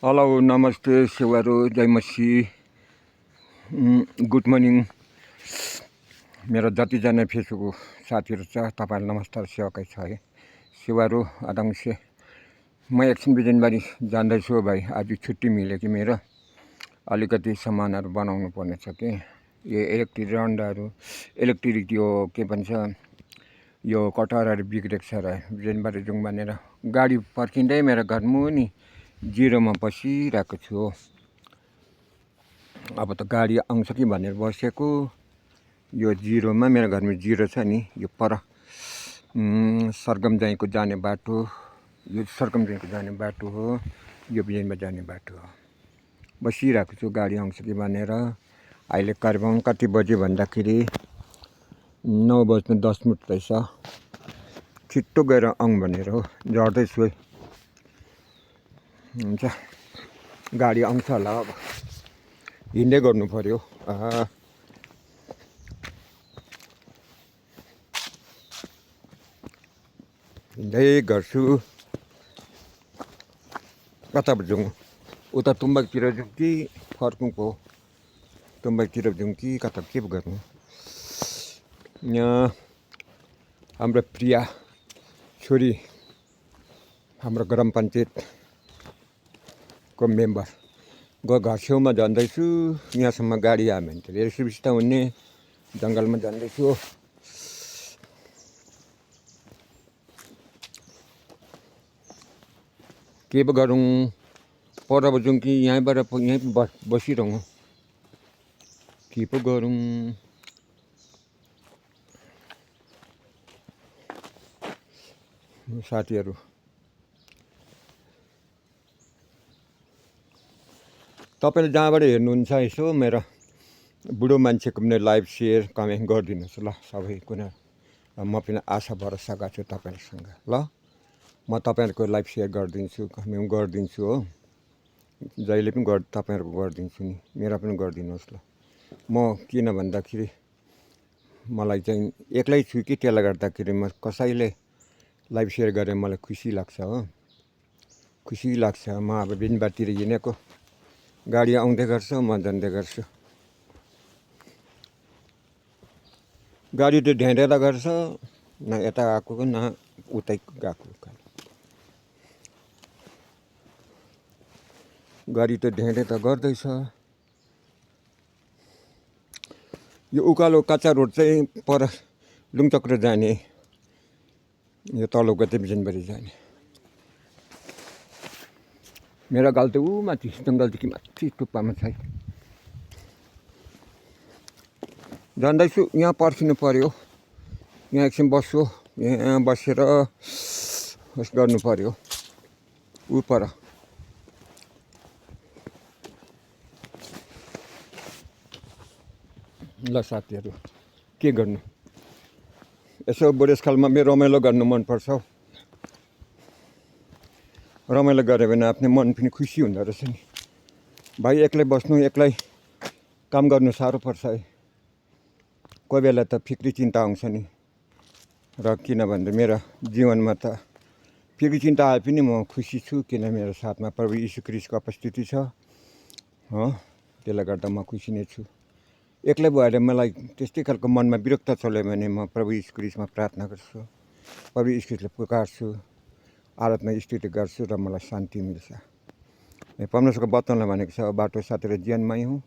Hello नमस्ते सेवारो जय मसी good morning मेरो जतिजना फेसबुक साथीहरू छ तपाईँलाई नमस्कार सेवाकै छ है सेवारो आदङ्से म एकछिन बिजनबारी जाँदैछु भाइ आज छुट्टी मिल्यो कि मेरो अलिकति सामानहरू बनाउनु पर्ने छ कि यो इलेक्ट्रिक रन्डाहरू इलेक्ट्रिक यो के भन्छ यो कटरहरू बिग्रेको छ र बिजनबारी जाउँ भनेर गाडी पर्खिँदै मेरो घरमुनि जिरोमा बसिरहेको छु हो। अब त गाडी आउँछ कि भनेर बसेको यो जिरोमा मेरो घरमा जिरो छ नि यो पर सरगमजाईको जाने बाटो यो सरगमजाईको जाने बाटो हो यो बिजनमा जाने बाटो हो। बसिरहेको छु गाडी आउँछ कि भनेर अहिले करिबन कति बज्यो भन्दाखेरि 9:10 रहेछ छिट्टो गएर आउँ भनेर हो झर्दैछु है। हुन्छ गाडी आउँछ होला अब हिँड्दै गर्नु पर्यो हिँड्दै गर्छु कता जाउँ उता तुम्बाकतिर जाउँ कि फर्कौँको तुम्बाकतिर जाउँ कि कता के गर्नु यहाँ हाम्रो प्रिया छोरी हाम्रो ग्राम पञ्चायतको मेम्बर घर छेउमा जाँदैछु यहाँसम्म गाडी आयो भने त धेरै सुविस्ता हुने जङ्गलमा जाँदैछु के पो गरौँ पर जाउँ कि यहीँबाट यहीँ बसिरहँ के पो गरौँ साथीहरू तपाईँले जहाँबाट हेर्नुहुन्छ यसो मेरो बुढो मान्छेको पनि लाइभ सेयर कमेन्ट गरिदिनुहोस् ल सबै कुनै म पनि आशा भरोसा गर्छु तपाईँहरूसँग ल म तपाईँहरूको लाइभ सेयर गरिदिन्छु कमेन्ट गरिदिन्छु हो जहिले पनि तपाईँहरूको गरिदिन्छु नि मेरो पनि गरिदिनुहोस् ल म किन भन्दाखेरि मलाई चाहिँ एक्लै छु कि त्यसले गर्दाखेरि म कसैले लाइभ सेयर गरेर मलाई खुसी लाग्छ हो खुसी लाग्छ म अब बिनबारतिर हिँडेको गाडी आउँदै गर्छ म जाँदै गर्छु गाडी त ढेँडेर गर्छ न यता आएको न उतै गएको गाडी त ढेँडे त गर्दैछ यो उकालो कच्चा रोड चाहिँ पर लुङचक्र जाने यो तल्लो गते बिजनबारी जाने मेरो गाल त ऊ माथि जङ्गलदेखि माथि टुप्पामा छ जाँदैछु यहाँ पर्खिनु पर्यो यहाँ एकछिन बस्छु यहाँ बसेर गर्नु पर्यो ऊ पर ल साथीहरू के गर्नु यसो बुढेसकालमा मेरो रमाइलो गर्नु मनपर्छ हौ रमाइलो गऱ्यो भने आफ्नो मन पनि खुसी हुँदो रहेछ नि भाइ एक्लै बस्नु एक्लै काम गर्नु साह्रो पर्छ है कोही बेला त फिक्री चिन्ता आउँछ नि र किन भन्दा मेरो जीवनमा त फिक्री चिन्ता आए पनि म खुसी छु किन मेरो साथमा प्रभु यीशु ख्रीष्टको उपस्थिति छ हो त्यसले गर्दा म खुसी नै छु एक्लै भएर मलाई त्यस्तै खालको मनमा विरक्त चल्यो भने म प्रभु यीशु ख्रीष्टमा प्रार्थना गर्छु प्रभु यीशु ख्रीष्टलाई पुकार्छु आराधना स्तुति गर्छु र मलाई शान्ति मिल्छ परमेश्वरको वचनले भनेको छ बाटो साथी र जीवनमै हुँ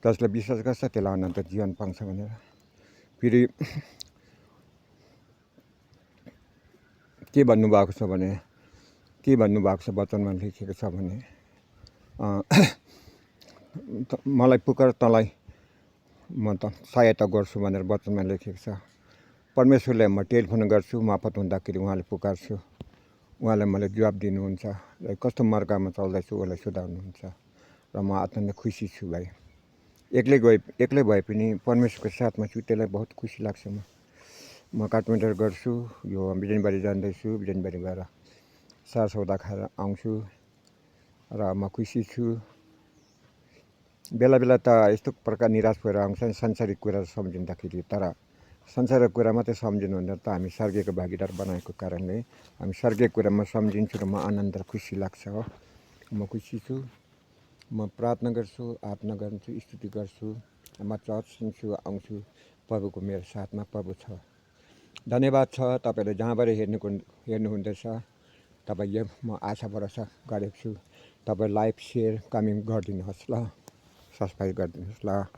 जसले विश्वास गर्छ त्यसलाई अनन्त जीवन पाउँछ भनेर फेरि के भन्नुभएको छ भने वचनमा लेखेको छ भने मलाई पुकार तँलाई म त सहायता गर्छु भनेर वचनमा लेखेको छ परमेश्वरले म टेलिफोन गर्छु म आफत हुँदाखेरि उहाँले पुकार्छु उहाँले मलाई जवाब दिनुहुन्छ र कस्तो मार्गमा चल्दैछु उसलाई सुधार्नुहुन्छ र म अत्यन्त खुसी छु भाइ एक्लै भए पनि परमेश्वरको साथमा छु त्यसलाई बहुत खुसी लाग्छ म काठमाडौँ गर्छु यो बिजनबारी जाँदैछु बिजनबारी गएर सारसौदा खाएर आउँछु र म खुसी छु बेला बेला त यस्तो प्रकार निराश भएर आउँछ सांसारिक कुरा सम्झिँदाखेरि तर संसारको कुरा मात्रै सम्झिनु भन्दा त हामी स्वर्गीयको भागीदार बनाएको कारणले हामी स्वर्गीय कुरामा सम्झिन्छु र म आनन्द र खुसी लाग्छ हो म खुसी छु। म प्रार्थना गर्छु, आराधना गर्छु, स्तुति गर्छु। म चर्च सुन्छु, आउँछु। प्रभुको मेरो साथमा प्रभु छ। धन्यवाद छ तपाईँले जहाँबाट हेर्नुहुँदैछ। तपाईँ म आशा भरोसा गरेको छु। तपाईँ लाइक, सेयर, कमेन्ट गरिदिनुहोस् ल, सब्सक्राइब गरिदिनुहोस् ल।